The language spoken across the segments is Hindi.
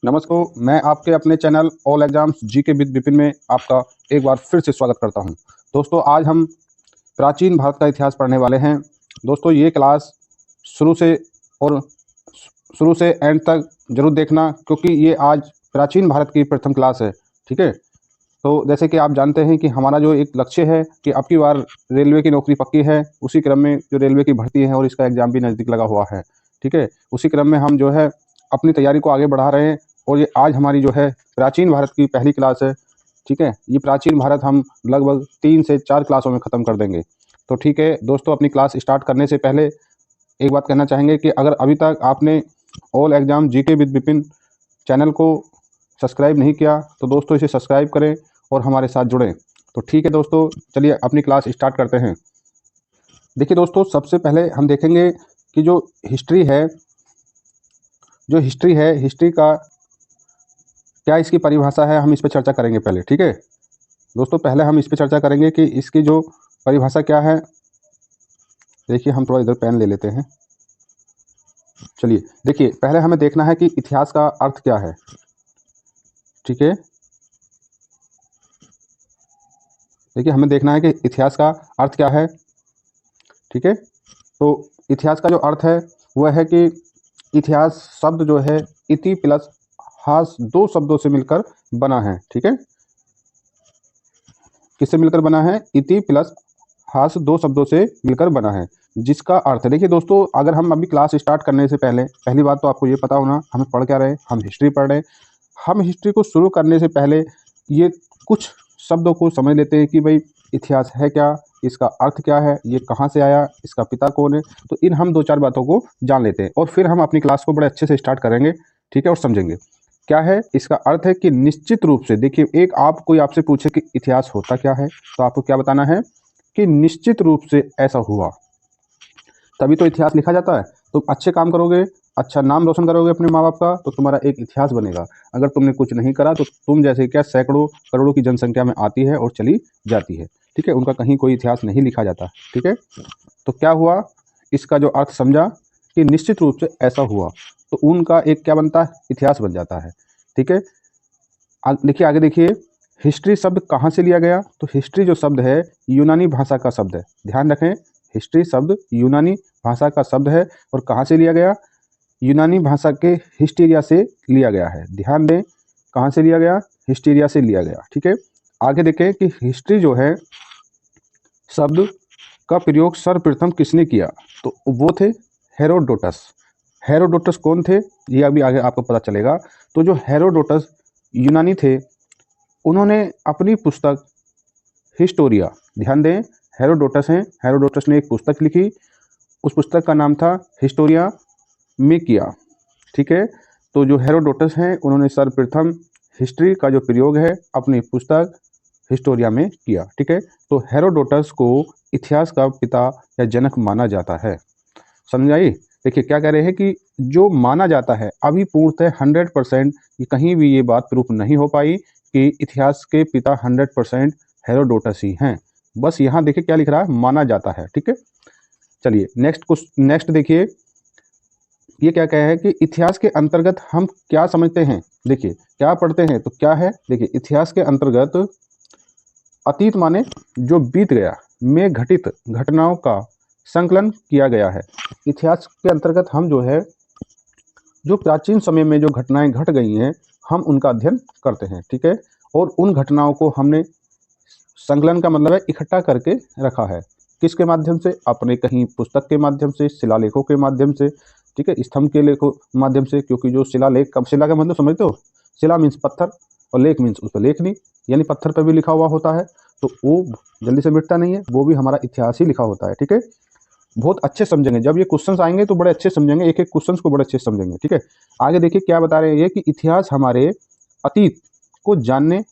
नमस्कार, मैं आपके अपने channel all exams GK with Vipin में आपका एक बार फिर से स्वागत करता हूं। दोस्तों, आज हम प्राचीन भारत का इतिहास पढ़ने वाले हैं। दोस्तों, ये क्लास शुरू से और शुरू से एंड तक जरूर देखना, क्योंकि ये आज प्राचीन भारत की प्रथम क्लास है। ठीक है, तो जैसे कि आप जानते हैं कि हमारा जो एक लक्ष्य है कि अब की बार रेलवे की नौकरी पक्की है। उसी क्रम में जो रेलवे की भर्ती है और इसका एग्ज़ाम भी नज़दीक लगा हुआ है। ठीक है, उसी क्रम में हम जो है अपनी तैयारी को आगे बढ़ा रहे हैं। और ये आज हमारी जो है प्राचीन भारत की पहली क्लास है। ठीक है, ये प्राचीन भारत हम लगभग 3 से 4 क्लासों में ख़त्म कर देंगे। तो ठीक है दोस्तों, अपनी क्लास स्टार्ट करने से पहले एक बात कहना चाहेंगे कि अगर अभी तक आपने all exam GK with Vipin channel को सब्सक्राइब नहीं किया तो दोस्तों इसे सब्सक्राइब करें और हमारे साथ जुड़ें। तो ठीक है दोस्तों, चलिए अपनी क्लास स्टार्ट करते हैं। देखिए दोस्तों, सबसे पहले हम देखेंगे कि जो हिस्ट्री है, हिस्ट्री का क्या इसकी परिभाषा है, हम इस पर चर्चा करेंगे पहले। ठीक है दोस्तों, पहले हम इस पर चर्चा करेंगे कि इसकी जो परिभाषा क्या है। देखिए, हम थोड़ा इधर पेन ले लेते हैं। चलिए देखिए, पहले हमें देखना है कि इतिहास का अर्थ क्या है। ठीक है, देखिए हमें देखना है कि इतिहास का अर्थ क्या है। ठीक है, तो इतिहास का जो अर्थ है वह है कि इतिहास शब्द जो है इति प्लस हास दो शब्दों से मिलकर बना है। ठीक है, किससे मिलकर बना है? इति प्लस हास दो शब्दों से मिलकर बना है, जिसका अर्थ है, देखिए दोस्तों, अगर हम अभी क्लास स्टार्ट करने से पहले पहली बात तो आपको ये पता होना हम पढ़ क्या रहे हैं। हम हिस्ट्री पढ़ रहे हैं। हम हिस्ट्री को शुरू करने से पहले ये कुछ शब्दों को समझ लेते हैं कि भाई इतिहास है क्या, इसका अर्थ क्या है, ये कहाँ से आया, इसका पिता कौन है। तो इन हम 2-4 बातों को जान लेते हैं और फिर हम अपनी क्लास को बड़े अच्छे से स्टार्ट करेंगे। ठीक है, और समझेंगे क्या है इसका अर्थ है कि निश्चित रूप से, देखिए, एक आप कोई आपसे पूछे कि इतिहास होता क्या है, तो आपको क्या बताना है कि निश्चित रूप से ऐसा हुआ, तभी तो इतिहास लिखा जाता है। तुम अच्छे काम करोगे, अच्छा नाम रोशन करोगे अपने माँ बाप का, तो तुम्हारा एक इतिहास बनेगा। अगर तुमने कुछ नहीं करा तो तुम जैसे क्या सैकड़ों करोड़ों की जनसंख्या में आती है और चली जाती है। ठीक है, उनका कहीं कोई इतिहास नहीं लिखा जाता। ठीक है, तो क्या हुआ, इसका जो अर्थ समझा कि निश्चित रूप से ऐसा हुआ, तो उनका एक क्या बनता है? इतिहास बन जाता है। ठीक है, देखिए आगे देखिए, हिस्ट्री शब्द कहाँ से लिया गया? तो हिस्ट्री जो शब्द है यूनानी भाषा का शब्द है। ध्यान रखें, हिस्ट्री शब्द यूनानी भाषा का शब्द है और कहाँ से लिया गया? यूनानी भाषा के हिस्टीरिया से लिया गया है। ध्यान दें, कहाँ से लिया गया? हिस्टीरिया से लिया गया। ठीक है, आगे देखें कि हिस्ट्री जो है शब्द का प्रयोग सर्वप्रथम किसने किया? तो वो थे हेरोडोटस। हेरोडोटस कौन थे, ये अभी आगे आपको पता चलेगा। तो जो हेरोडोटस यूनानी थे, उन्होंने अपनी पुस्तक हिस्टोरिया, ध्यान दें, हेरोडोटस हैं, हेरोडोटस ने एक पुस्तक लिखी, उस पुस्तक का नाम था हिस्टोरिया में किया। ठीक है, तो जो हेरोडोटस हैं उन्होंने सर्वप्रथम हिस्ट्री का जो प्रयोग है अपनी पुस्तक हिस्टोरिया में किया। ठीक है, तो हेरोडोटस को इतिहास का पिता या जनक माना जाता है। समझ आई? देखिए क्या कह रहे हैं कि जो माना जाता है, अभी पूर्णतः 100% कहीं भी ये बात प्रूफ नहीं हो पाई कि इतिहास के पिता 100% हेरोडोटस ही हैं। बस यहाँ देखिए क्या लिख रहा है, माना जाता है। ठीक है, चलिए नेक्स्ट देखिए, ये क्या कहा है कि इतिहास के अंतर्गत हम क्या समझते हैं। देखिए क्या पढ़ते हैं, तो क्या है, देखिए इतिहास के अंतर्गत अतीत माने जो बीत गया में घटित घटनाओं का संकलन किया गया है। इतिहास के अंतर्गत हम जो है जो प्राचीन समय में जो घटनाएं घट गई हैं, हम उनका अध्ययन करते हैं। ठीक है, और उन घटनाओं को हमने, संकलन का मतलब है इकट्ठा करके रखा है। किसके माध्यम से? अपने कहीं पुस्तक के माध्यम से, शिलालेखों के माध्यम से। ठीक है, स्तंभ के लेखों माध्यम से, क्योंकि जो शिलालेख, कब शिला का मतलब समझते हो? शिला मीन्स पत्थर और लेख मीन्स उस पर लेखनी, यानी पत्थर पर भी लिखा हुआ होता है, तो वो जल्दी से मिटता नहीं है, वो भी हमारा इतिहास ही लिखा होता है। ठीक है, बहुत अच्छे समझेंगे, जब ये क्वेश्चंस आएंगे तो बड़े अच्छे समझेंगे, एक एक क्वेश्चंस को बड़े अच्छे से समझेंगे। ठीक है, आगे देखिए क्या बता रहे हैं ये कि इतिहास हमारे अतीत को जानने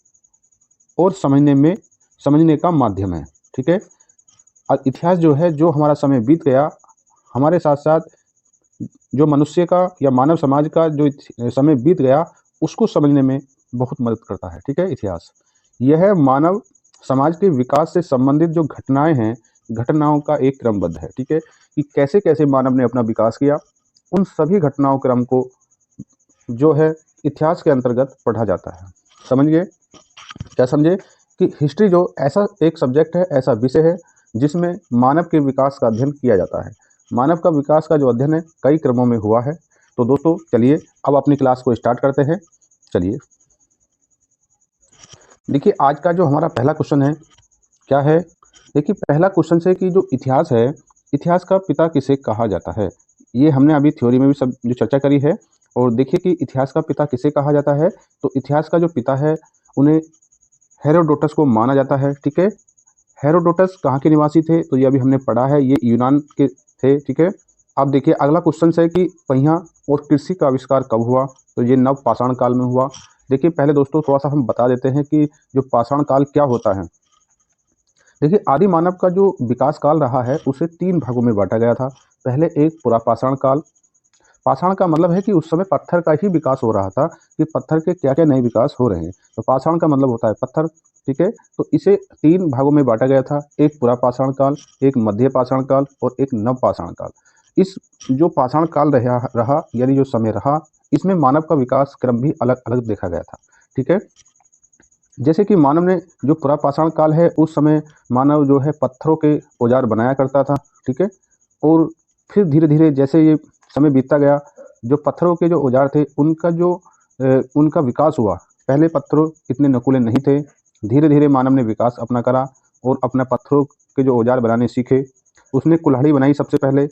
और समझने का माध्यम है। ठीक है, और इतिहास जो है, जो हमारा समय बीत गया, हमारे साथ साथ जो मनुष्य का या मानव समाज का जो समय बीत गया, उसको समझने में बहुत मदद करता है। ठीक है, इतिहास यह मानव समाज के विकास से संबंधित जो घटनाएं हैं, घटनाओं का एक क्रमबद्ध है। ठीक है, कि कैसे कैसे मानव ने अपना विकास किया, उन सभी घटनाओं क्रम को जो है इतिहास के अंतर्गत पढ़ा जाता है। समझ गए? क्या समझे कि हिस्ट्री जो ऐसा एक सब्जेक्ट है, ऐसा विषय है जिसमें मानव के विकास का अध्ययन किया जाता है। मानव का विकास का जो अध्ययन है कई क्रमों में हुआ है। तो दोस्तों चलिए अब अपनी क्लास को स्टार्ट करते हैं। चलिए देखिए आज का जो हमारा पहला क्वेश्चन है क्या है। देखिए पहला क्वेश्चन से कि जो इतिहास है, इतिहास का पिता किसे कहा जाता है। ये हमने अभी थ्योरी में भी सब जो चर्चा करी है। और देखिए कि इतिहास का पिता किसे कहा जाता है। तो इतिहास का जो पिता है उन्हें हेरोडोटस को माना जाता है। ठीक है, हेरोडोटस कहाँ के निवासी थे तो ये अभी हमने पढ़ा है, ये यूनान के थे। ठीक है, अब देखिए अगला क्वेश्चन है कि पहिया और कृषि का आविष्कार कब हुआ। तो ये नव पाषाण काल में हुआ। देखिए पहले दोस्तों थोड़ा सा हम बता देते हैं कि जो पाषाण काल क्या होता है। देखिए आदि मानव का जो विकास काल रहा है उसे 3 भागों में बांटा गया था। पहले एक पुरा पाषाण काल। पाषाण का मतलब है कि उस समय पत्थर का ही विकास हो रहा था, कि पत्थर के क्या क्या नए विकास हो रहे हैं। तो पाषाण का मतलब होता है पत्थर। ठीक है, तो इसे 3 भागों में बांटा गया था, एक पुरा पाषाण काल, एक मध्य पाषाण काल और एक नव पाषाण काल। इस जो पाषाण काल रहा यानी जो समय रहा, इसमें मानव का विकास क्रम भी अलग अलग देखा गया था। ठीक है, जैसे कि मानव ने जो पुरा पाषाण काल है उस समय मानव जो है पत्थरों के औजार बनाया करता था। ठीक है, और फिर धीरे धीरे जैसे ये समय बीतता गया, जो पत्थरों के जो औजार थे उनका विकास हुआ। पहले पत्थरों इतने नुकीले नहीं थे, धीरे धीरे मानव ने विकास अपना करा और अपना पत्थरों के जो औजार बनाने सीखे। उसने कुल्हाड़ी बनाई सबसे पहले।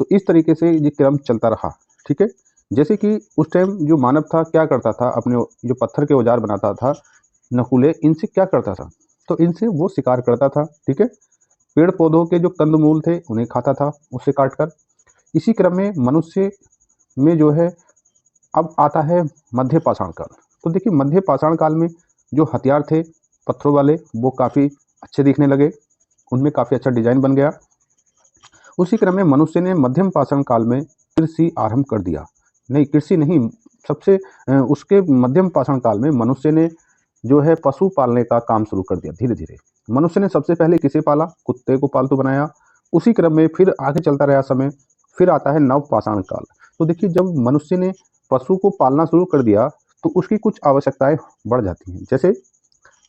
तो इस तरीके से ये क्रम चलता रहा। ठीक है, जैसे कि उस टाइम जो मानव था क्या करता था, अपने जो पत्थर के औजार बनाता था नकुले, इनसे क्या करता था तो इनसे वो शिकार करता था। ठीक है, पेड़ पौधों के जो कंदमूल थे उन्हें खाता था उससे काट कर। इसी क्रम में मनुष्य में जो है अब आता है मध्य पाषाण काल। तो देखिए मध्य पाषाण काल में जो हथियार थे पत्थरों वाले वो काफ़ी अच्छे दिखने लगे, उनमें काफ़ी अच्छा डिजाइन बन गया। उसी क्रम में मनुष्य ने मध्यम पाषाण काल में कृषि आरंभ कर दिया। नहीं, कृषि नहीं, सबसे उसके मध्यम पाषाण काल में मनुष्य ने जो है पशु पालने का काम शुरू कर दिया। धीरे धीरे मनुष्य ने सबसे पहले किसे पाला, कुत्ते को पालतू बनाया। उसी क्रम में फिर आगे चलता रहा समय, फिर आता है नव पाषाण काल। तो देखिए जब मनुष्य ने पशु को पालना शुरू कर दिया तो उसकी कुछ आवश्यकताएं बढ़ जाती हैं। जैसे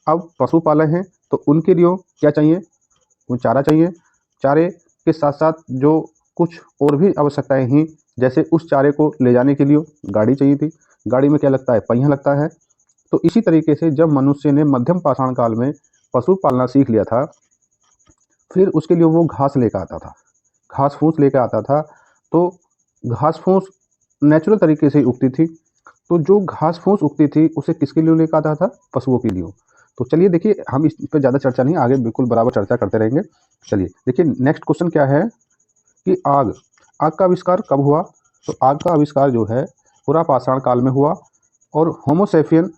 अब पशु पाले हैं तो उनके लिए क्या चाहिए, वो चारा चाहिए। चारे के साथ साथ जो कुछ और भी आवश्यकताएं हैं, जैसे उस चारे को ले जाने के लिए गाड़ी चाहिए थी। गाड़ी में क्या लगता है, पहिया लगता है। तो इसी तरीके से जब मनुष्य ने मध्यम पाषाण काल में पशु पालना सीख लिया था, फिर उसके लिए वो घास लेकर आता था, घास फूस लेकर आता था। तो घास फूस नेचुरल तरीके से उगती थी। तो जो घास फूस उगती थी उसे किसके लिए लेकर आता था, पशुओं के लिए। तो चलिए देखिए हम इस पर ज़्यादा चर्चा नहीं, आगे बिल्कुल बराबर चर्चा करते रहेंगे। चलिए देखिए नेक्स्ट क्वेश्चन क्या है कि आग का आविष्कार कब हुआ। तो आग का आविष्कार जो है पुरा पाषाण काल में हुआ। और होमोसेपियन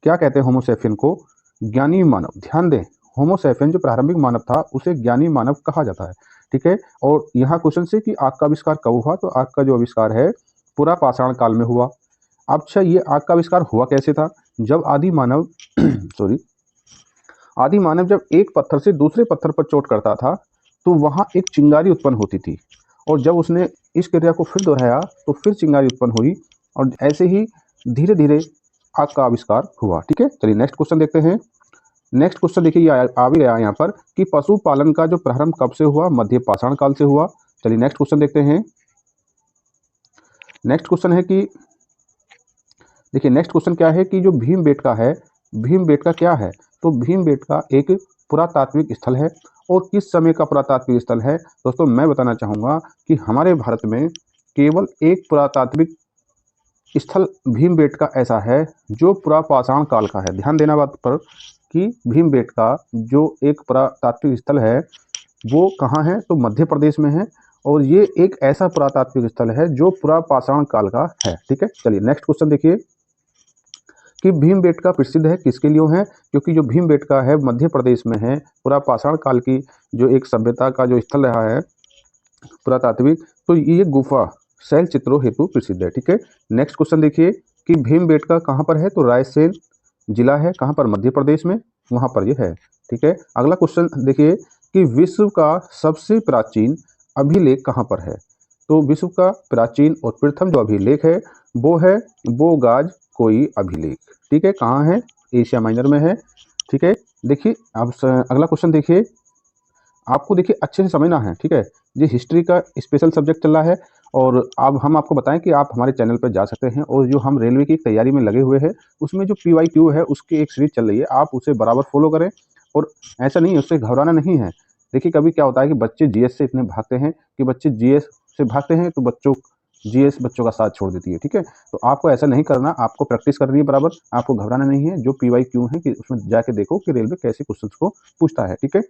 क्या कहते हैं, होमोसेपियन को ज्ञानी मानव। ध्यान दें, होमोसेपियन जो प्रारंभिक मानव था उसे ज्ञानी मानव कहा जाता है। ठीक है, और यहाँ क्वेश्चन से कि आग का आविष्कार कब हुआ। तो आग का जो आविष्कार है पुरा पाषाण काल में हुआ। अच्छा ये आग का आविष्कार हुआ कैसे था, जब आदि मानव सॉरी आदि मानव जब एक पत्थर से दूसरे पत्थर पर चोट करता था तो वहाँ एक चिंगारी उत्पन्न होती थी। और जब उसने इस क्रिया को फिर दोहराया तो फिर चिंगारी उत्पन्न हुई। और ऐसे ही धीरे धीरे आग का आविष्कार हुआ। ठीक है, चलिए नेक्स्ट क्वेश्चन देखते हैं। नेक्स्ट क्वेश्चन देखिए ये आ भी गया यहाँ पर कि पशुपालन का जो प्रारंभ कब से हुआ, मध्य पाषाण काल से हुआ। चलिए नेक्स्ट क्वेश्चन देखते हैं। नेक्स्ट क्वेश्चन है कि देखिए नेक्स्ट क्वेश्चन क्या है कि जो भीमबेटका है, भीमबेटका क्या है। तो भीमबेटका एक पुरातात्विक स्थल है। और किस समय का पुरातात्विक स्थल है दोस्तों, मैं बताना चाहूँगा कि हमारे भारत में केवल एक पुरातात्विक स्थल भीमबेटका ऐसा है जो पुरा पाषाण काल का है। ध्यान देना बात पर कि भीमबेटका जो एक पुरातात्विक स्थल है वो कहाँ है, तो मध्य प्रदेश में है। और ये एक ऐसा पुरातात्विक स्थल है जो पुरा पाषाण काल का है। ठीक है, चलिए नेक्स्ट क्वेश्चन देखिए कि भीमबेटका प्रसिद्ध है किसके लिए है, क्योंकि जो भीमबेटका है मध्य प्रदेश में है। पुरा पाषाण काल की जो एक सभ्यता का जो स्थल रहा है पुरातात्विक, तो ये गुफा शैल चित्रों हेतु प्रसिद्ध है। ठीक है, नेक्स्ट क्वेश्चन देखिए कि भीमबेटका कहाँ पर है, तो रायसेन जिला है, कहाँ पर, मध्य प्रदेश में, वहाँ पर ये है। ठीक है, अगला क्वेश्चन देखिए कि विश्व का सबसे प्राचीन अभिलेख कहाँ पर है। तो विश्व का प्राचीन और प्रथम जो अभिलेख है वो है बोगाज कोई अभिलेख। ठीक है, कहाँ है? एशिया माइनर में है। ठीक है, देखिए अब अगला क्वेश्चन देखिए, आपको देखिए अच्छे से समझना है। ठीक है, ये हिस्ट्री का स्पेशल सब्जेक्ट चल रहा है और अब हम आपको बताएं कि आप हमारे चैनल पर जा सकते हैं और जो हम रेलवे की तैयारी में लगे हुए हैं उसमें जो PYQ है उसकी एक सीरीज चल रही है, आप उसे बराबर फॉलो करें। और ऐसा नहीं है, उससे घबराना नहीं है। देखिए कभी क्या होता है कि बच्चे GS से इतने भागते हैं कि बच्चे GS से भागते हैं तो GS बच्चों का साथ छोड़ देती है। ठीक है, तो आपको ऐसा नहीं करना, आपको प्रैक्टिस करनी है बराबर, आपको घबराना नहीं है। जो PYQ है कि उसमें जाके देखो कि रेलवे कैसे क्वेश्चन को पूछता है। ठीक है,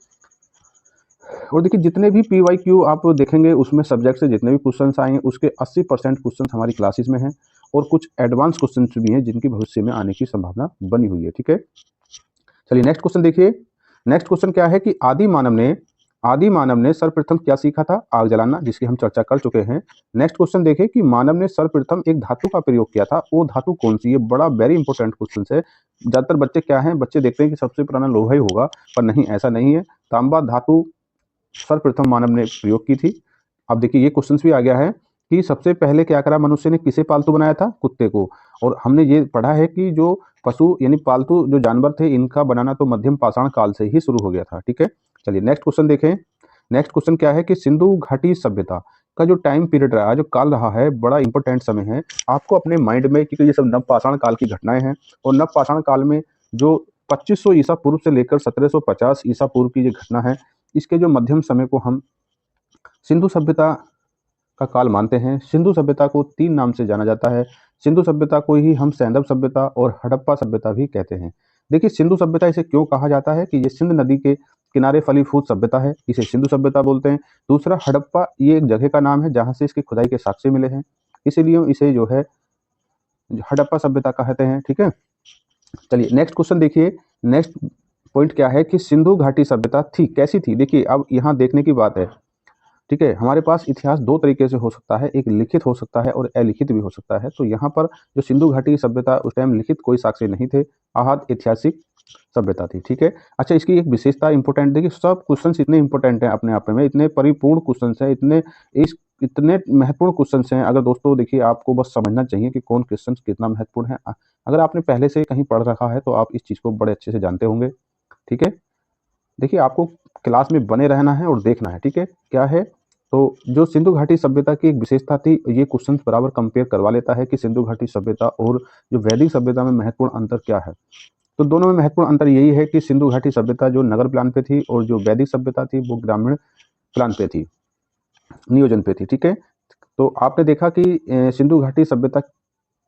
और देखिए जितने भी PYQ आप देखेंगे उसमें सब्जेक्ट से जितने भी क्वेश्चंस आएंगे उसके 80% क्वेश्चन हमारी क्लासेस में हैं और कुछ एडवांस क्वेश्चन भी हैं जिनकी भविष्य में आने की संभावना बनी हुई है। ठीक है, चलिए नेक्स्ट क्वेश्चन देखिए। नेक्स्ट क्वेश्चन क्या है कि आदि मानव ने सर्वप्रथम क्या सीखा था? आग जलाना, जिसकी हम चर्चा कर चुके हैं। नेक्स्ट क्वेश्चन देखिए कि मानव ने सर्वप्रथम एक धातु का प्रयोग किया था, वो धातु कौन सी? ये बड़ा वेरी इंपॉर्टेंट क्वेश्चन है। ज्यादातर बच्चे क्या हैं, बच्चे देखते हैं कि सबसे पुराना लोहा ही होगा, पर नहीं, ऐसा नहीं है। तांबा धातु सर्वप्रथम मानव ने प्रयोग की थी। अब देखिए ये क्वेश्चन भी आ गया है कि सबसे पहले क्या करा मनुष्य ने, किसे पालतू बनाया था? कुत्ते को। और हमने ये पढ़ा है कि जो पशु यानी पालतू जो जानवर थे इनका बनाना तो मध्यम पाषाण काल से ही शुरू हो गया था। ठीक है, चलिए नेक्स्ट क्वेश्चन देखें। नेक्स्ट क्वेश्चन क्या है कि सिंधु घाटी सभ्यता का जो टाइम पीरियड रहा, जो काल रहा है, बड़ा इंपॉर्टेंट समय है आपको अपने माइंड में, क्योंकि ये सब नव पाषाण काल की घटनाएं हैं और नव पाषाण काल में जो 2500 ईसा पूर्व से लेकर 1750 ईसा पूर्व की जो घटना है, इसके जो मध्यम समय को हम सिंधु सभ्यता का काल मानते हैं। सिंधु सभ्यता को 3 नाम से जाना जाता है। सिंधु सभ्यता को ही हम सैंधव सभ्यता और हड़प्पा सभ्यता भी कहते हैं। देखिए सिंधु सभ्यता इसे क्यों कहा जाता है कि ये सिंध नदी के किनारे फली फूल सभ्यता है, इसे सिंधु सभ्यता बोलते हैं। दूसरा हड़प्पा, ये एक जगह का नाम है जहां से इसकी खुदाई के साक्ष्य मिले हैं, इसीलिए इसे जो है हड़प्पा सभ्यता कहते हैं। ठीक है, चलिए नेक्स्ट क्वेश्चन देखिए। नेक्स्ट पॉइंट क्या है कि सिंधु घाटी सभ्यता थी कैसी थी? देखिए अब यहाँ देखने की बात है। ठीक है, हमारे पास इतिहास 2 तरीके से हो सकता है, एक लिखित हो सकता है और अलिखित भी हो सकता है। तो यहाँ पर जो सिंधु घाटी की सभ्यता, उस टाइम लिखित कोई साक्ष्य नहीं थे, आहत ऐतिहासिक सभ्यता थी। ठीक है, अच्छा इसकी एक विशेषता इंपॉर्टेंट, देखिए सब क्वेश्चंस इतने इंपॉर्टेंट हैं अपने आप में, इतने परिपूर्ण क्वेश्चंस हैं, इतने महत्वपूर्ण क्वेश्चंस हैं। अगर दोस्तों देखिए आपको बस समझना चाहिए कि कौन क्वेश्चन कितना महत्वपूर्ण है। अगर आपने पहले से कहीं पढ़ रखा है तो आप इस चीज़ को बड़े अच्छे से जानते होंगे। ठीक है, देखिए आपको क्लास में बने रहना है और देखना है। ठीक है, क्या है तो जो सिंधु घाटी सभ्यता की एक विशेषता थी, ये क्वेश्चन बराबर कंपेयर करवा लेता है कि सिंधु घाटी सभ्यता और जो वैदिक सभ्यता में महत्वपूर्ण अंतर क्या है। तो दोनों में महत्वपूर्ण अंतर यही है कि सिंधु घाटी सभ्यता जो नगर प्लान पे थी और जो वैदिक सभ्यता थी वो ग्रामीण प्लान पे थी, नियोजन पे थी। ठीक है, तो आपने देखा कि सिंधु घाटी सभ्यता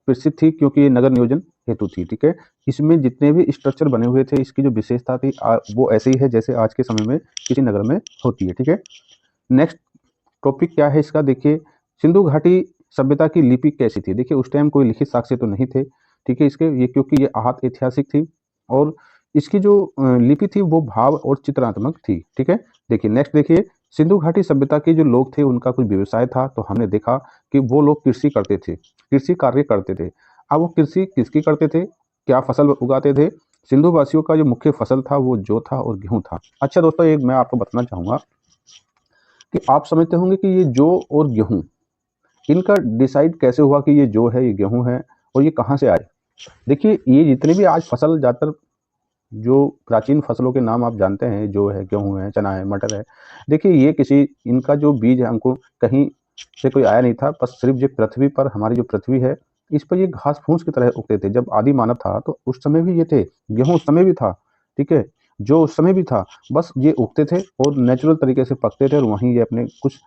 प्रसिद्ध थी क्योंकि ये नगर नियोजन हेतु थी। ठीक है, इसमें जितने भी स्ट्रक्चर बने हुए थे, इसकी जो विशेषता थी वो ऐसे ही है जैसे आज के समय में किसी नगर में होती है। ठीक है, नेक्स्ट टॉपिक क्या है इसका, देखिए सिंधु घाटी सभ्यता की लिपि कैसी थी? देखिए उस टाइम कोई लिखित साक्ष्य तो नहीं थे। ठीक है, इसके ये क्योंकि ये आहत ऐतिहासिक थी और इसकी जो लिपि थी वो भाव और चित्रात्मक थी। ठीक है, देखिए नेक्स्ट देखिए, सिंधु घाटी सभ्यता के जो लोग थे उनका कुछ व्यवसाय था, तो हमने देखा कि वो लोग कृषि करते थे, कृषि कार्य करते थे। अब वो कृषि किसकी करते थे, क्या फसल उगाते थे? सिंधु वासियों का जो मुख्य फसल था वो जौ था और गेहूं था। अच्छा दोस्तों, एक मैं आपको बताना चाहूंगा कि आप समझते होंगे कि ये जौ और गेहूं, इनका डिसाइड कैसे हुआ कि ये जौ है, ये गेहूं है और ये कहाँ से आए? देखिए ये जितने भी आज फसल, ज़्यादातर जो प्राचीन फसलों के नाम आप जानते हैं, जौ है, गेहूं है, चना है, मटर है, देखिए ये किसी, इनका जो बीज है हमको कहीं से कोई आया नहीं था, बस सिर्फ जो पृथ्वी पर, हमारी जो पृथ्वी है इस पर ये घास फूस की तरह उगते थे। जब आदि मानव था तो उस समय भी ये थे, गेहूं उस समय भी था। ठीक है, जो उस समय भी था, बस ये उगते थे और नेचुरल तरीके से पकते थे और वहीं ये अपने कुछ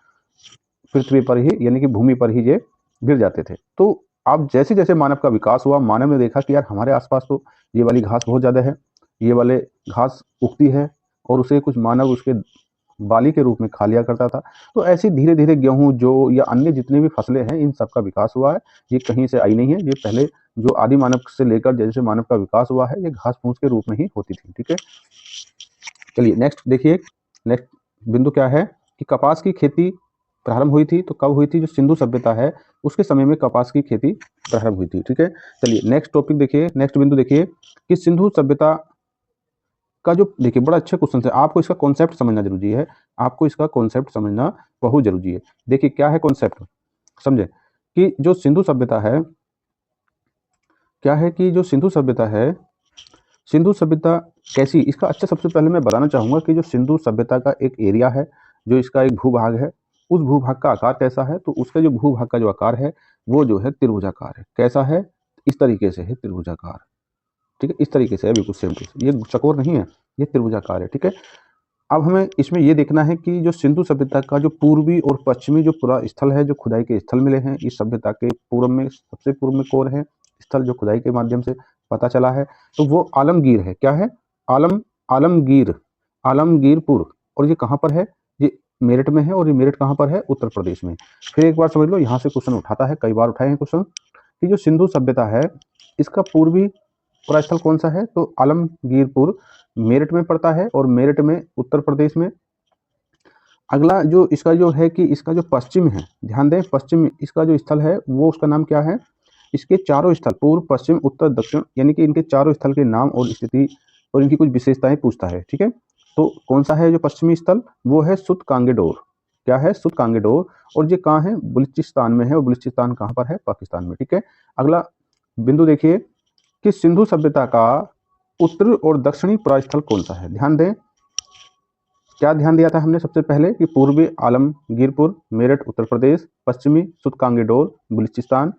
पृथ्वी पर ही यानी कि भूमि पर ही ये गिर जाते थे। तो अब जैसे जैसे मानव का विकास हुआ, मानव ने देखा कि यार हमारे आसपास तो ये वाली घास बहुत ज़्यादा है, ये वाले घास उगती है और उसे कुछ मानव उसके बाली के रूप में खा लिया करता था। तो ऐसे धीरे धीरे गेहूं, जो या अन्य जितनी भी फसलें हैं, इन सब का विकास हुआ है। ये कहीं से आई नहीं है, ये पहले जो आदि मानव से लेकर जैसे मानव का विकास हुआ है, ये घास फूस के रूप में ही होती थी। ठीक है, चलिए नेक्स्ट देखिए। नेक्स्ट बिंदु क्या है कि कपास की खेती प्रारंभ हुई थी, तो कब हुई थी? जो सिंधु सभ्यता है उसके समय में कपास की खेती प्रारंभ हुई थी। ठीक है, चलिए नेक्स्ट टॉपिक देखिए, नेक्स्ट बिंदु देखिए कि सिंधु सभ्यता का जो, देखिए बड़ा अच्छा क्वेश्चन है, आपको इसका कॉन्सेप्ट समझना जरूरी है, आपको इसका कॉन्सेप्ट समझना बहुत जरूरी है। देखिए क्या है कॉन्सेप्ट, समझे कि जो सिंधु सभ्यता है क्या है कि जो सिंधु सभ्यता है, सिंधु सभ्यता कैसी, इसका अच्छा सबसे पहले मैं बताना चाहूँगा कि जो सिंधु सभ्यता का एक एरिया है, जो इसका एक भूभाग है, उस भूभाग का आकार कैसा है, तो उसका जो भूभाग का जो आकार है वो जो है त्रिभुजाकार है। कैसा है, इस तरीके से है त्रिभुजाकार, ठीक है, इस तरीके से है, बिल्कुल सेम टू सेम, ये चकोर नहीं है, ये त्रिभुजाकार है, ठीक है। अब हमें इसमें ये देखना है कि जो सिंधु सभ्यता का जो पूर्वी और पश्चिमी जो पूरा स्थल है, जो खुदाई के स्थल मिले हैं इस सभ्यता के पूर्व में, सबसे पूर्व में कौन है स्थल जो खुदाई के माध्यम से पता चला है, तो वो आलमगीर है। क्या है, आलमगीर, आलमगीरपुर। और ये कहाँ पर है, ये मेरठ में है, और ये मेरठ कहाँ पर है, उत्तर प्रदेश में। फिर एक बार समझ लो, यहाँ से क्वेश्चन उठाता है, कई बार उठाए हैं क्वेश्चन, कि जो सिंधु सभ्यता है इसका पूर्वी पूरा स्थल कौन सा है, तो आलमगीरपुर मेरठ में पड़ता है, और मेरठ में उत्तर प्रदेश में। अगला जो इसका जो है कि इसका जो पश्चिम है, ध्यान दें, पश्चिम इसका जो स्थल है वो उसका नाम क्या है, इसके चारों स्थल पूर्व पश्चिम उत्तर दक्षिण, यानी कि इनके चारों स्थल के नाम और स्थिति और इनकी कुछ विशेषताएं पूछता है, ठीक है। तो कौन सा है जो पश्चिमी स्थल, वो है सुतकांगेडोर। क्या है, सुतकांगेडोर। और ये कहाँ है, बलूचिस्तान में है, और बलूचिस्तान कहाँ पर है, पाकिस्तान में, ठीक है। अगला बिंदु देखिए कि सिंधु सभ्यता का उत्तर और दक्षिणी परास्थल कौन सा है। ध्यान दें, क्या ध्यान दिया था हमने सबसे पहले कि पूर्वी आलमगीरपुर मेरठ उत्तर प्रदेश, पश्चिमी सुतकांगेडोर बलूचिस्तान,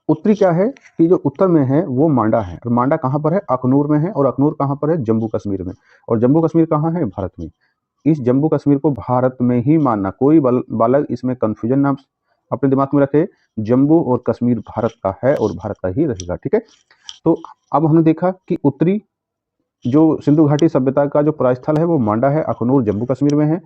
उत्तरी क्या है कि जो उत्तर में है वो मांडा है, और मांडा कहाँ पर है, अखनूर में है, और अखनूर कहाँ पर है, जम्मू कश्मीर में। और जम्मू कश्मीर कहाँ है, भारत में। इस जम्मू कश्मीर को भारत में ही मानना, कोई बालक इसमें कंफ्यूजन ना अपने दिमाग में रखे, जम्मू और कश्मीर भारत का है और भारत का ही रहेगा, ठीक है। तो अब हमने देखा कि उत्तरी जो सिंधु घाटी सभ्यता का जो परास्थल है वो मांडा है, अखनूर जम्मू कश्मीर में है।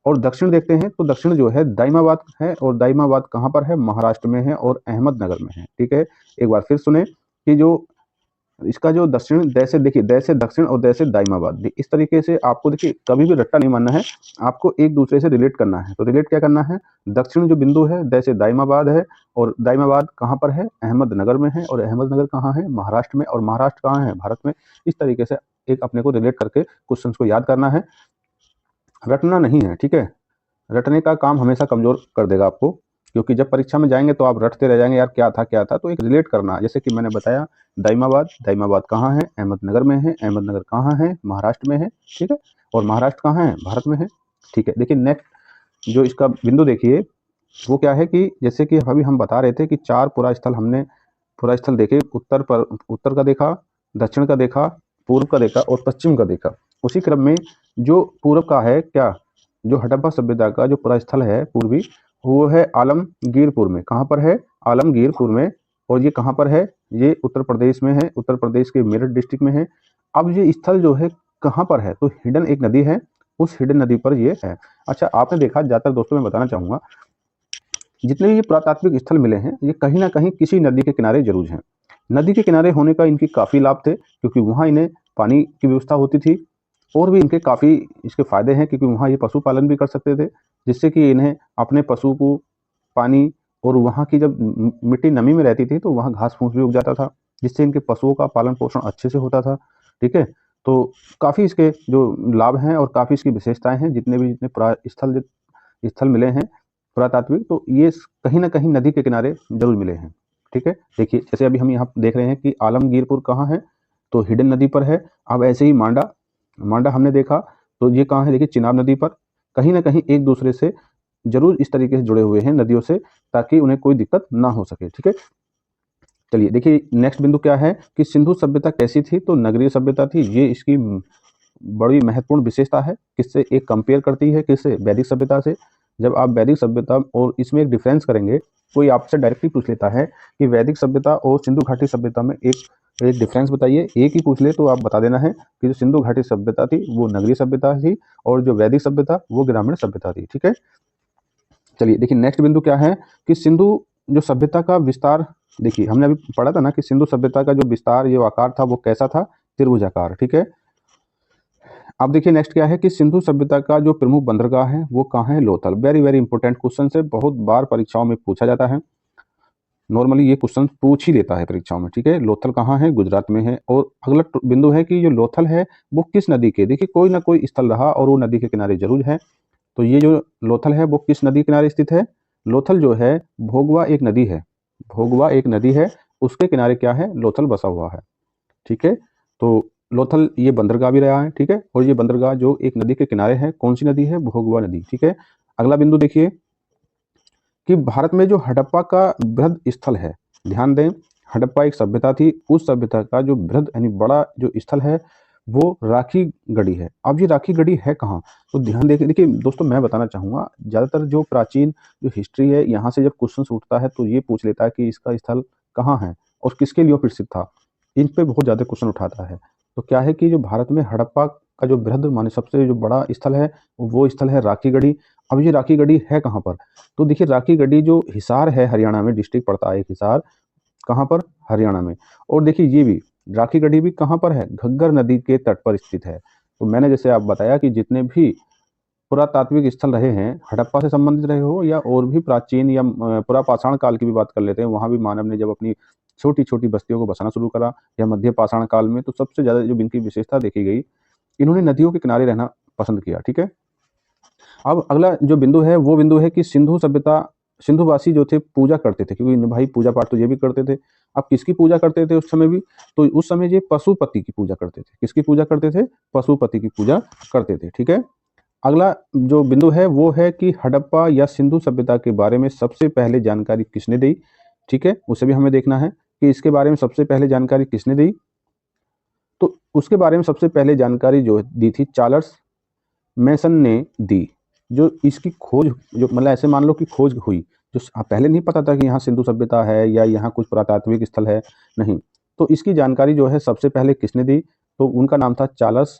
और दक्षिण देखते हैं तो दक्षिण जो है दाइमाबाद है, और दाइमाबाद कहाँ पर है, महाराष्ट्र में है और अहमदनगर में है, ठीक है। एक बार फिर सुने कि जो इसका जो दक्षिण दैसे, देखिए दैसे दक्षिण और दैसे दाइमाबाद, इस तरीके से आपको देखिए कभी भी रट्टा नहीं मानना है, आपको एक दूसरे से रिलेट करना है। तो रिलेट क्या करना है, दक्षिण जो बिंदु है दैसे दाइमाबाद है, और दाइमाबाद कहाँ पर है, अहमदनगर में है, और अहमदनगर कहाँ है, महाराष्ट्र में, और महाराष्ट्र कहाँ है, भारत में। इस तरीके से एक अपने को रिलेट करके क्वेश्चन को याद करना है, रटना नहीं है, ठीक है। रटने का काम हमेशा कमजोर कर देगा आपको, क्योंकि जब परीक्षा में जाएंगे तो आप रटते रह जाएंगे, यार क्या था क्या था। तो एक रिलेट करना, जैसे कि मैंने बताया दाइमाबाद, दाइमाबाद कहाँ है, अहमदनगर में है, अहमदनगर कहाँ है, महाराष्ट्र में है, ठीक है। और महाराष्ट्र कहाँ है, भारत में है, ठीक है। देखिए नेक्स्ट जो इसका बिंदु देखिए वो क्या है कि जैसे कि अभी हम बता रहे थे कि 4 पुरा स्थल हमने पुरा स्थल देखे, उत्तर का देखा, दक्षिण का देखा, पूर्व का देखा और पश्चिम का देखा। उसी क्रम में जो पूर्व का है, क्या जो हड़प्पा सभ्यता का जो पुरा स्थल है पूर्वी, वो है आलमगीरपुर में। कहाँ पर है, आलमगीरपुर में। और ये कहाँ पर है, ये उत्तर प्रदेश में है, उत्तर प्रदेश के मेरठ डिस्ट्रिक्ट में है। अब ये स्थल जो है कहाँ पर है, तो हिडन एक नदी है, उस हिडन नदी पर ये है। अच्छा, आपने देखा, ज़्यादातर दोस्तों मैं बताना चाहूँगा, जितने भी ये पुरातात्विक स्थल मिले हैं ये कहीं ना कहीं किसी नदी के किनारे जरूर हैं। नदी के किनारे होने का इनकी काफ़ी लाभ थे, क्योंकि वहाँ इन्हें पानी की व्यवस्था होती थी, और भी इनके काफ़ी इसके फायदे हैं, क्योंकि वहाँ ये पशुपालन भी कर सकते थे, जिससे कि इन्हें अपने पशु को पानी, और वहाँ की जब मिट्टी नमी में रहती थी तो वहाँ घास फूस भी उग जाता था, जिससे इनके पशुओं का पालन पोषण अच्छे से होता था, ठीक है। तो काफ़ी इसके जो लाभ हैं और काफ़ी इसकी विशेषताएं हैं, जितने पुरा स्थल मिले हैं पुरातात्विक, तो ये कहीं ना कहीं नदी के किनारे जरूर मिले हैं, ठीक है। देखिए जैसे अभी हम यहाँ देख रहे हैं कि आलमगीरपुर कहाँ है, तो हिडन नदी पर है। अब ऐसे ही मांडा हमने देखा, तो ये कहाँ है, देखिए चिनाब नदी पर। कहीं ना कहीं एक दूसरे से जरूर इस तरीके से जुड़े हुए हैं नदियों से, ताकि उन्हें कोई दिक्कत ना हो सके, ठीक है। चलिए देखिए नेक्स्ट बिंदु क्या है कि सिंधु सभ्यता कैसी थी, तो नगरीय सभ्यता थी। ये इसकी बड़ी महत्वपूर्ण विशेषता है, किससे एक कंपेयर करती है, किससे, वैदिक सभ्यता से। जब आप वैदिक सभ्यता और इसमें एक डिफरेंस करेंगे, कोई आपसे डायरेक्टली पूछ लेता है कि वैदिक सभ्यता और सिंधु घाटी सभ्यता में एक डिफरेंस बताइए, एक ही पूछ ले, तो आप बता देना है कि जो सिंधु घाटी सभ्यता थी वो नगरीय सभ्यता थी, और जो वैदिक सभ्यता वो ग्रामीण सभ्यता थी, ठीक है। चलिए देखिए नेक्स्ट बिंदु क्या है कि सिंधु जो सभ्यता का विस्तार, देखिए हमने अभी पढ़ा था ना कि सिंधु सभ्यता का जो विस्तार, ये आकार था वो कैसा था, त्रिभुजाकार, ठीक है। अब देखिए नेक्स्ट क्या है कि सिंधु सभ्यता का जो प्रमुख बंदरगाह है वो कहाँ है, Lothal. Very very important question है, बहुत बार परीक्षाओं में पूछा जाता है, नॉर्मली ये क्वेश्चन पूछ ही लेता है परीक्षाओं में, ठीक है। लोथल कहाँ है, गुजरात में है। और अगला बिंदु है कि जो लोथल है वो किस नदी के, देखिए कोई ना कोई स्थल रहा और वो नदी के किनारे जरूर है। तो ये जो लोथल है वो किस नदी किनारे स्थित है, लोथल जो है भोगवा एक नदी है, भोगवा एक नदी है, उसके किनारे क्या है, लोथल बसा हुआ है। ठीक है, तो लोथल ये बंदरगाह भी रहा है। ठीक है, और ये बंदरगाह जो एक नदी के किनारे है, कौन सी नदी है, भोगवा नदी। ठीक है, अगला बिंदु देखिए कि भारत में जो हड़प्पा का बृहद स्थल है, ध्यान दें, हड़प्पा एक सभ्यता थी, उस सभ्यता का जो बृहद यानी बड़ा जो स्थल है वो राखी गढ़ी है। अब ये राखी गढ़ी है कहाँ, तो ध्यान देखिए। देखिए दोस्तों, मैं बताना चाहूँगा, ज़्यादातर जो प्राचीन जो हिस्ट्री है, यहाँ से जब क्वेश्चन उठता है तो ये पूछ लेता है कि इसका स्थल कहाँ है और किसके लिए प्रसिद्ध था। इन पे बहुत ज़्यादा क्वेश्चन उठाता है। तो क्या है कि जो भारत में हड़प्पा का जो बृहद माने सबसे जो बड़ा स्थल है, वो स्थल है राखी गढ़ी। अब ये राखी गढ़ी है कहाँ पर, तो देखिए राखी गढ़ी जो हिसार है, हरियाणा में डिस्ट्रिक्ट पड़ता है एक हिसार, कहाँ पर, हरियाणा में। और देखिए ये भी राखी गढ़ी भी कहाँ पर है, घग्गर नदी के तट पर स्थित है। तो मैंने जैसे आप बताया कि जितने भी पुरातात्विक स्थल रहे हैं, हड़प्पा से संबंधित रहे हो या और भी प्राचीन या पुरापाषाण काल की भी बात कर लेते हैं, वहां भी मानव ने जब अपनी छोटी छोटी बस्तियों को बसाना शुरू करा, या मध्य पाषाण काल में, तो सबसे ज्यादा जो इनकी विशेषता देखी गई, इन्होंने नदियों के किनारे रहना पसंद किया। ठीक है, अब अगला जो बिंदु है वो बिंदु है कि सिंधु सभ्यता, सिंधुवासी जो थे पूजा करते थे, क्योंकि भाई पूजा पाठ तो ये भी करते थे। अब किसकी पूजा करते थे उस समय भी, तो उस समय ये पशुपति की पूजा करते थे। किसकी पूजा करते थे, पशुपति की पूजा करते थे। ठीक है, अगला जो बिंदु है वो है कि हड़प्पा या सिंधु सभ्यता के बारे में सबसे पहले जानकारी किसने दी। ठीक है, उसे भी हमें देखना है कि इसके बारे में सबसे पहले जानकारी किसने दी। तो उसके बारे में सबसे पहले जानकारी जो दी थी चार्ल्स मैसन ने दी। जो इसकी खोज, जो मतलब ऐसे मान लो कि खोज हुई, जो पहले नहीं पता था कि यहाँ सिंधु सभ्यता है या यहाँ कुछ पुरातात्विक स्थल है, नहीं, तो इसकी जानकारी जो है सबसे पहले किसने दी, तो उनका नाम था चार्ल्स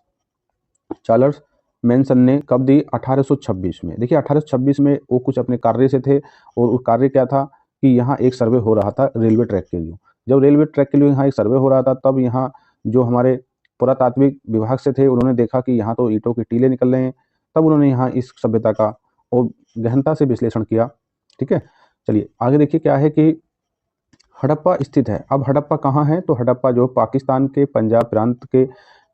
चार्ल्स मैनसन ने। कब दी, 1826 में। देखिए 1826 में वो कुछ अपने कार्य से थे, और वो कार्य क्या था कि यहाँ एक सर्वे हो रहा था रेलवे ट्रैक के लिए। जब रेलवे ट्रैक के लिए यहाँ एक सर्वे हो रहा था, तब यहाँ जो हमारे पुरातात्विक विभाग से थे, उन्होंने देखा कि यहाँ तो ईंटों के टीले निकल रहे हैं। तब उन्होंने यहाँ इस सभ्यता का और गहनता से विश्लेषण किया। ठीक है, चलिए आगे देखिए क्या है कि हड़प्पा स्थित है। अब हड़प्पा कहाँ है, तो हड़प्पा जो पाकिस्तान के पंजाब प्रांत के,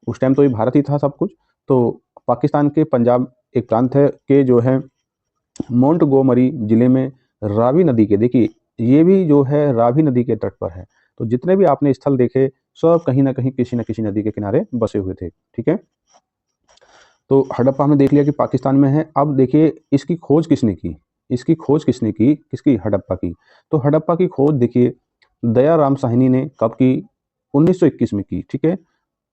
उस टाइम तो ये भारत ही था सब कुछ, तो पाकिस्तान के पंजाब एक प्रांत है के जो है मोंटगोमरी जिले में रावी नदी के, देखिए ये भी जो है रावी नदी के तट पर है। तो जितने भी आपने स्थल देखे, सब कहीं ना कहीं किसी न किसी नदी के किनारे बसे हुए थे। ठीक है, तो हड़प्पा हमने देख लिया कि पाकिस्तान में है। अब देखिए इसकी खोज किसने की, इसकी खोज किसने की, किसकी, हड़प्पा की। तो हड़प्पा की खोज देखिए दयाराम साहनी ने कब की, 1921 में की। ठीक है,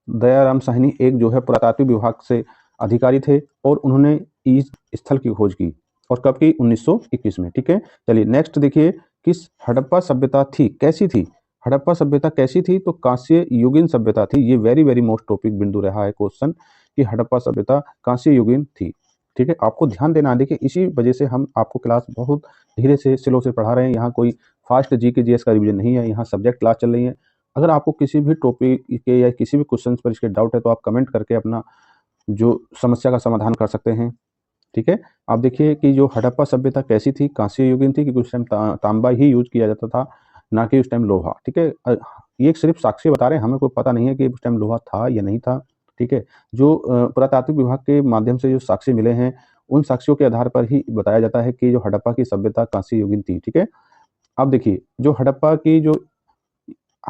दयाराम साहनी एक जो है पुरातात्विक विभाग से अधिकारी थे, और उन्होंने इस स्थल की खोज की, और कब की, 1921 में। ठीक है, चलिए नेक्स्ट देखिए, किस हड़प्पा सभ्यता थी, कैसी थी, हड़प्पा सभ्यता कैसी थी, तो कांस्य युगीन सभ्यता थी। ये वेरी वेरी मोस्ट टॉपिक बिंदु रहा है क्वेश्चन, कि हड़प्पा सभ्यता कांस्य युगीन थी। ठीक है, आपको ध्यान देना है। देखिए इसी वजह से हम आपको क्लास बहुत धीरे से स्लो से पढ़ा रहे हैं। यहाँ कोई फास्ट जी के जीएस का रिवीजन नहीं है, यहाँ सब्जेक्ट क्लास चल रही है। अगर आपको किसी भी टॉपिक के या किसी भी क्वेश्चन पर इसके डाउट है, तो आप कमेंट करके अपना जो समस्या का समाधान कर सकते हैं। ठीक है, आप देखिए कि जो हड़प्पा सभ्यता कैसी थी, कांस्य युगीन थी, क्योंकि उस टाइम तांबा ही यूज किया जाता था, ना कि उस टाइम लोहा। ठीक है, ये सिर्फ साक्ष्य बता रहे हैं, हमें कोई पता नहीं है कि उस टाइम लोहा था या नहीं था। ठीक है, जो पुरातात्विक विभाग के माध्यम से जो साक्ष्य मिले हैं, उन साक्ष्यों के आधार पर ही बताया जाता है कि जो हड़प्पा की सभ्यता कांस्य युगीन थी। ठीक है, अब देखिए जो हड़प्पा की जो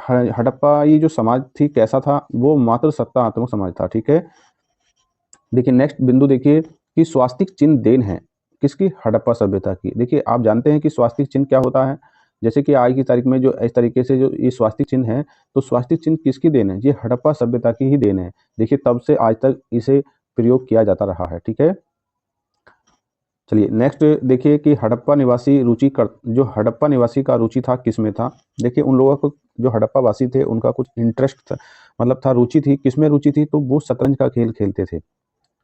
हड़प्पा ये जो समाज थी कैसा था, वो मात्र सत्तात्मक समाज था। ठीक है, देखिए नेक्स्ट बिंदु देखिए कि स्वास्तिक चिन्ह देन है किसकी, हड़प्पा सभ्यता की। देखिए आप जानते हैं कि स्वास्तिक चिन्ह क्या होता है, जैसे कि आज की तारीख में जो इस तरीके से जो ये स्वास्तिक चिन्ह है, तो स्वास्तिक चिन्ह किसकी देन है, ये हड़प्पा सभ्यता की ही देन है। देखिए तब से आज तक इसे प्रयोग किया जाता रहा है। ठीक है, चलिए नेक्स्ट देखिए कि हड़प्पा निवासी रुचि कर, जो हड़प्पा निवासी का रुचि था किसमें था। देखिए उन लोगों को, जो हड़प्पा वासी थे, उनका कुछ इंटरेस्ट था, मतलब था, रुचि थी, किसमें रुचि थी, तो वो शतरंज का खेल खेलते थे।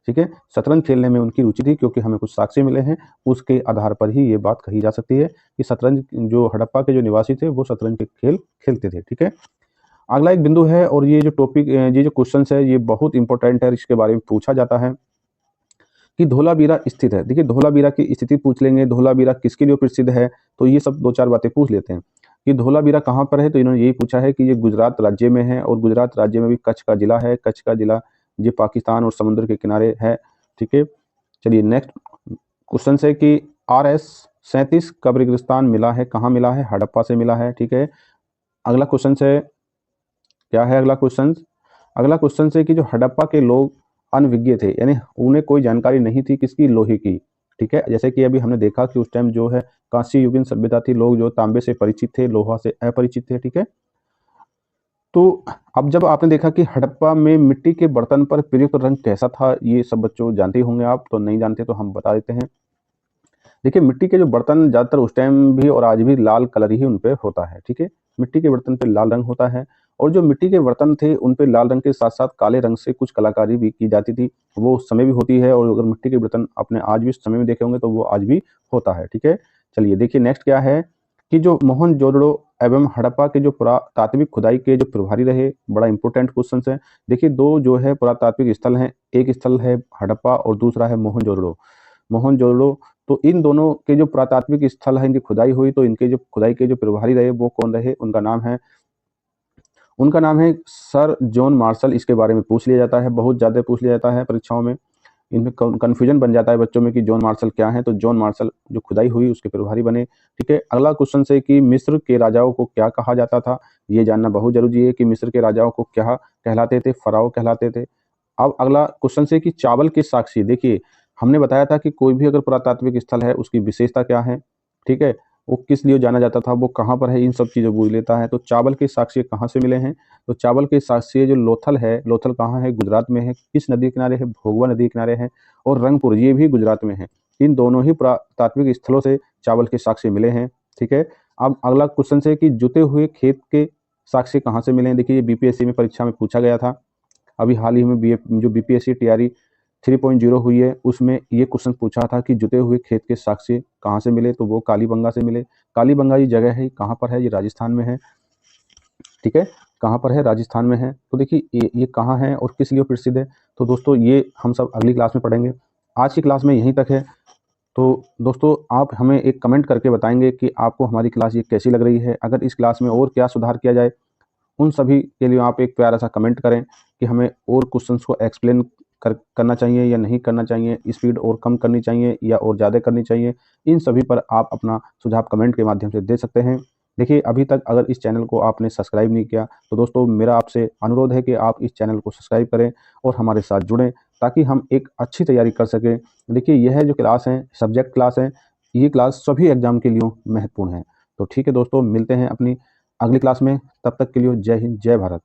ठीक है, शतरंज खेलने में उनकी रुचि थी, क्योंकि हमें कुछ साक्ष्य मिले हैं, उसके आधार पर ही ये बात कही जा सकती है कि शतरंज, जो हड़प्पा के जो निवासी थे, वो शतरंज के खेल खेलते थे। ठीक है, अगला एक बिंदु है, और ये जो टॉपिक, ये जो क्वेश्चन है, ये बहुत इंपॉर्टेंट है, इसके बारे में पूछा जाता है कि धोलावीरा स्थित है। देखिए धोलावीरा की स्थिति पूछ लेंगे, धोलावीरा किसके लिए प्रसिद्ध है, तो ये सब दो चार बातें पूछ लेते हैं कि धोलावीरा कहाँ पर है। तो इन्होंने यही पूछा है कि ये गुजरात राज्य में है, और गुजरात राज्य में भी कच्छ का जिला है। कच्छ का जिला ये पाकिस्तान और समुद्र के किनारे है। ठीक है, चलिए नेक्स्ट क्वेश्चन है कि RS-37 कब्रिस्तान मिला है, कहाँ मिला है, हड़प्पा से मिला है। ठीक है, अगला क्वेश्चन है, क्या है अगला क्वेश्चन? अगला क्वेश्चन है कि जो हड़प्पा के लोग अनभिज्ञ थे, यानी उन्हें कोई जानकारी नहीं थी किसकी, लोहे की। ठीक है, जैसे कि अभी हमने देखा कि उस टाइम जो है कांस्य युगीन सभ्यता थी, लोग जो तांबे से परिचित थे, लोहा से अपरिचित थे। ठीक है, तो अब जब आपने देखा कि हड़प्पा में मिट्टी के बर्तन पर प्रयुक्त रंग कैसा था, ये सब बच्चों जानते ही होंगे आप, तो नहीं जानते तो हम बता देते हैं। देखिए, मिट्टी के जो बर्तन ज़्यादातर उस टाइम भी और आज भी लाल कलर ही उन पे होता है। ठीक है, मिट्टी के बर्तन पे लाल रंग होता है, और जो मिट्टी के बर्तन थे उन पे लाल रंग के साथ साथ काले रंग से कुछ कलाकारी भी की जाती थी, वो उस समय भी होती है, और अगर मिट्टी के बर्तन आपने आज भी उस समय में देखे होंगे तो वो आज भी होता है। ठीक है, चलिए देखिए नेक्स्ट क्या है कि जो मोहनजोदड़ो एवं हड़प्पा के जो पुरातात्विक खुदाई के जो प्रभारी रहे, बड़ा इंपॉर्टेंट क्वेश्चन है। देखिए, दो जो है पुरातात्विक स्थल हैं, एक स्थल है हड़प्पा और दूसरा है मोहनजोदड़ो। मोहनजोदड़ो, तो इन दोनों के जो पुरातात्विक स्थल है, इनकी खुदाई हुई, तो इनके जो खुदाई के जो प्रभारी रहे वो कौन रहे, उनका नाम है सर जॉन मार्शल। इसके बारे में पूछ लिया जाता है, बहुत ज़्यादा पूछ लिया जाता है परीक्षाओं में, इनमें कन्फ्यूजन बन जाता है बच्चों में कि जॉन मार्शल क्या है, तो जॉन मार्शल जो खुदाई हुई उसके प्रभारी बने। ठीक है, अगला क्वेश्चन है कि मिस्र के राजाओं को क्या कहा जाता था, ये जानना बहुत जरूरी है कि मिस्र के राजाओं को क्या कहलाते थे, फराओ कहलाते थे। अब अगला क्वेश्चन है कि चावल के साक्ष्य, देखिए हमने बताया था कि कोई भी अगर पुरातात्विक स्थल है उसकी विशेषता क्या है। ठीक है, वो किस लिए जाना जाता था, वो कहाँ पर है, इन सब चीज़ों पूछ लेता है। तो चावल के साक्ष्य कहाँ से मिले हैं, तो चावल के साक्ष्य जो लोथल है, लोथल कहाँ है, गुजरात में है। किस नदी किनारे है, भोगवा नदी किनारे है, और रंगपुर ये भी गुजरात में है। इन दोनों ही पुरातात्विक स्थलों से चावल के साक्ष्य मिले हैं। ठीक है, अब अगला क्वेश्चन है कि जुते हुए खेत के साक्ष्य कहाँ से मिले हैं। देखिए, ये बीपीएससी में परीक्षा में पूछा गया था, अभी हाल ही में जो बीपीएससी टीआरई 3.0 हुई है उसमें ये क्वेश्चन पूछा था कि जुते हुए खेत के साक्ष्य कहाँ से मिले, तो वो कालीबंगा से मिले। कालीबंगा ये जगह है, कहाँ पर है, ये राजस्थान में है। ठीक है, कहाँ पर है, राजस्थान में है। तो देखिए ये कहाँ है और किस लिए प्रसिद्ध है, तो दोस्तों ये हम सब अगली क्लास में पढ़ेंगे। आज की क्लास में यहीं तक है। तो दोस्तों आप हमें एक कमेंट करके बताएंगे कि आपको हमारी क्लास ये कैसी लग रही है, अगर इस क्लास में और क्या सुधार किया जाए, उन सभी के लिए आप एक प्यारा सा कमेंट करें कि हमें और क्वेश्चंस को एक्सप्लेन करना चाहिए या नहीं करना चाहिए, स्पीड और कम करनी चाहिए या और ज़्यादा करनी चाहिए। इन सभी पर आप अपना सुझाव कमेंट के माध्यम से दे सकते हैं। देखिए, अभी तक अगर इस चैनल को आपने सब्सक्राइब नहीं किया तो दोस्तों मेरा आपसे अनुरोध है कि आप इस चैनल को सब्सक्राइब करें और हमारे साथ जुड़ें, ताकि हम एक अच्छी तैयारी कर सकें। देखिए, यह जो क्लास है सब्जेक्ट क्लास है, ये क्लास सभी एग्जाम के लिए महत्वपूर्ण है। तो ठीक है दोस्तों, मिलते हैं अपनी अगली क्लास में, तब तक के लिए जय हिंद, जय भारत।